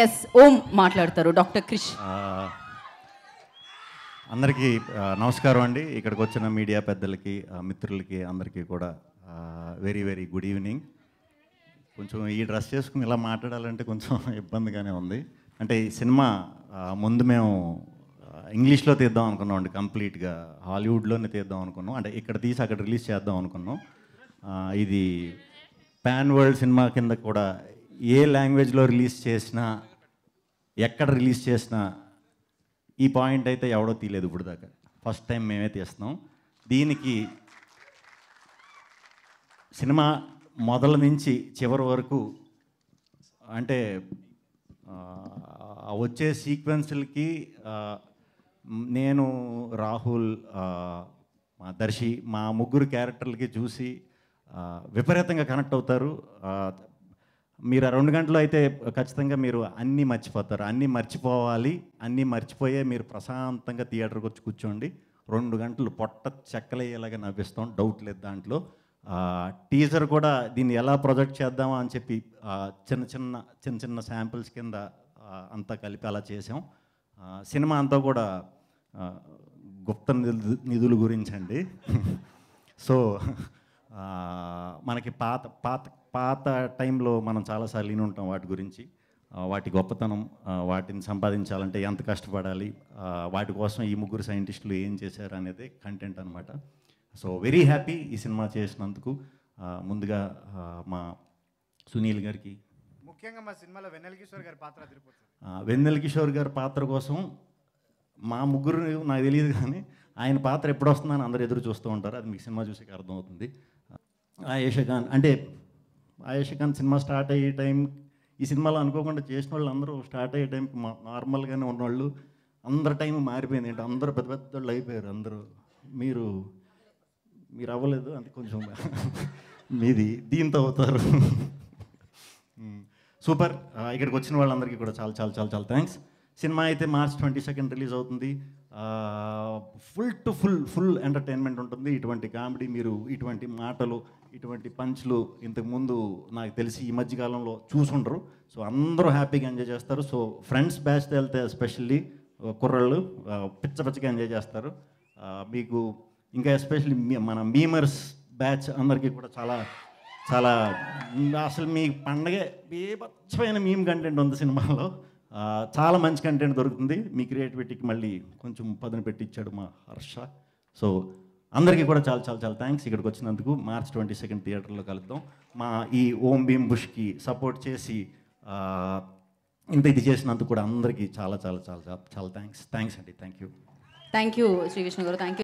Yes ఓం మాట్లాడతారు doctor Krish. అందరికీ నమస్కారం అండి. ఇక్కడికి వచ్చిన మీడియా పెద్దలకి, మిత్రులకి అందరికీ కూడా వెరీ వెరీ గుడ్ ఈవినింగ్. కొంచెం ఈ డ్రెస్ చేసుకుని ఇలా మాట్లాడాలంటే కొంచెం ఇబ్బందిగానే ఉంది. అంటే ఈ సినిమా ముందు మేము ఇంగ్లీష్లో తీద్దాం అనుకున్నాం అండి, కంప్లీట్గా హాలీవుడ్లోనే తీద్దాం అనుకున్నాం. అంటే ఇక్కడ తీసి అక్కడ రిలీజ్ చేద్దాం అనుకున్నాం. ఇది పాన్ వరల్డ్ సినిమా కింద కూడా ఏ లాంగ్వేజ్లో రిలీజ్ చేసినా, ఎక్కడ రిలీజ్ చేసినా ఈ పాయింట్ అయితే ఎవడో తీయలేదు ఇప్పుడు దాకా. ఫస్ట్ టైం మేమే తీస్తున్నాం. దీనికి సినిమా మొదల నుంచి చివరి వరకు అంటే వచ్చే సీక్వెన్స్లకి నేను, రాహుల్, మా దర్శి, మా ముగ్గురు క్యారెక్టర్లకి చూసి విపరీతంగా కనెక్ట్ అవుతారు. మీరు ఆ 2 గంటలు అయితే ఖచ్చితంగా మీరు అన్నీ మర్చిపోతారు. అన్నీ మర్చిపోవాలి, అన్నీ మర్చిపోయే మీరు ప్రశాంతంగా థియేటర్కి వచ్చి కూర్చోండి. 2 గంటలు పొట్ట చెక్కలయ్యేలాగా నవ్విస్తాం, డౌట్ లేదు దాంట్లో. టీజర్ కూడా దీన్ని ఎలా ప్రొజెక్ట్ చేద్దామా అని చెప్పి చిన్న చిన్న శాంపిల్స్ కింద అంతా కలిపి అలా చేసాం. సినిమా అంతా కూడా గుప్త నిధుల గురించి అండి. సో మనకి పాత టైంలో మనం చాలాసార్లు విని ఉంటాం వాటి గురించి, వాటి గొప్పతనం, వాటిని సంపాదించాలంటే ఎంత కష్టపడాలి, వాటి కోసం ఈ ముగ్గురు సైంటిస్టులు ఏం చేశారు అనేది కంటెంట్ అనమాట. సో వెరీ హ్యాపీ ఈ సినిమా చేసినందుకు. ముందుగా మా సునీల్ గారికి, ముఖ్యంగా మా సినిమాలో వెన్నెల కిషోర్ గారి పాత్ర తిరిగిపోతుంది. వెన్నెల కిషోర్ గారి పాత్ర కోసం మా ముగ్గురు నాకు తెలియదు, కానీ ఆయన పాత్ర ఎప్పుడు వస్తుందని అందరూ ఎదురు చూస్తూ ఉంటారు. అది మీకు సినిమా చూసాక అర్థమవుతుంది. ఆయేషా ఖాన్ సినిమా స్టార్ట్ అయ్యే టైం, ఈ సినిమాలో అనుకోకుండా చేసిన వాళ్ళు అందరూ స్టార్ట్ అయ్యే టైంకి నార్మల్గానే ఉన్నవాళ్ళు, అందరి టైం మారిపోయింది. అంటే అందరూ పెద్ద పెద్దోళ్ళు అయిపోయారు. అందరూ మీరు అవ్వలేదు, అంటే కొంచెం మీది దీంతో అవుతారు. సూపర్. ఇక్కడికి వచ్చిన వాళ్ళందరికీ కూడా చాలా చాలా చాలా చాలా థ్యాంక్స్. సినిమా అయితే March 22 రిలీజ్ అవుతుంది. ఫుల్ ఎంటర్టైన్మెంట్ ఉంటుంది. ఇటువంటి కామెడీ, మీరు ఇటువంటి మాటలు, ఇటువంటి పంచ్లు ఇంతకుముందు నాకు తెలిసి ఈ మధ్యకాలంలో చూసుండరు. సో అందరూ హ్యాపీగా ఎంజాయ్ చేస్తారు. సో ఫ్రెండ్స్ బ్యాచ్తో వెళ్తే ఎస్పెషల్లీ కుర్రాళ్ళు పిచ్చగా ఎంజాయ్ చేస్తారు. మీకు ఇంకా ఎస్పెషల్లీ మన మీమర్స్ బ్యాచ్ అందరికీ కూడా చాలా చాలా అసలు మీ పండగే బీభత్సమైన మీమ్ కంటెంట్ ఉంది సినిమాలో. చాలా మంచి కంటెంట్ దొరుకుతుంది. మీ క్రియేటివిటీకి మళ్ళీ కొంచెం పదును పెట్టించాడు మా హర్ష. సో అందరికీ కూడా చాలా చాలా చాలా థ్యాంక్స్ ఇక్కడికి వచ్చినందుకు. March 22 థియేటర్లో కలుద్దాం. మా ఈ ఓం భీమ్ బుష్కి సపోర్ట్ చేసి ఇది చేసినందుకు కూడా అందరికీ చాలా చాలా చాలా చాలా థ్యాంక్స్ అండి. థ్యాంక్ యూ శ్రీ విష్ణు గారు. Thank you.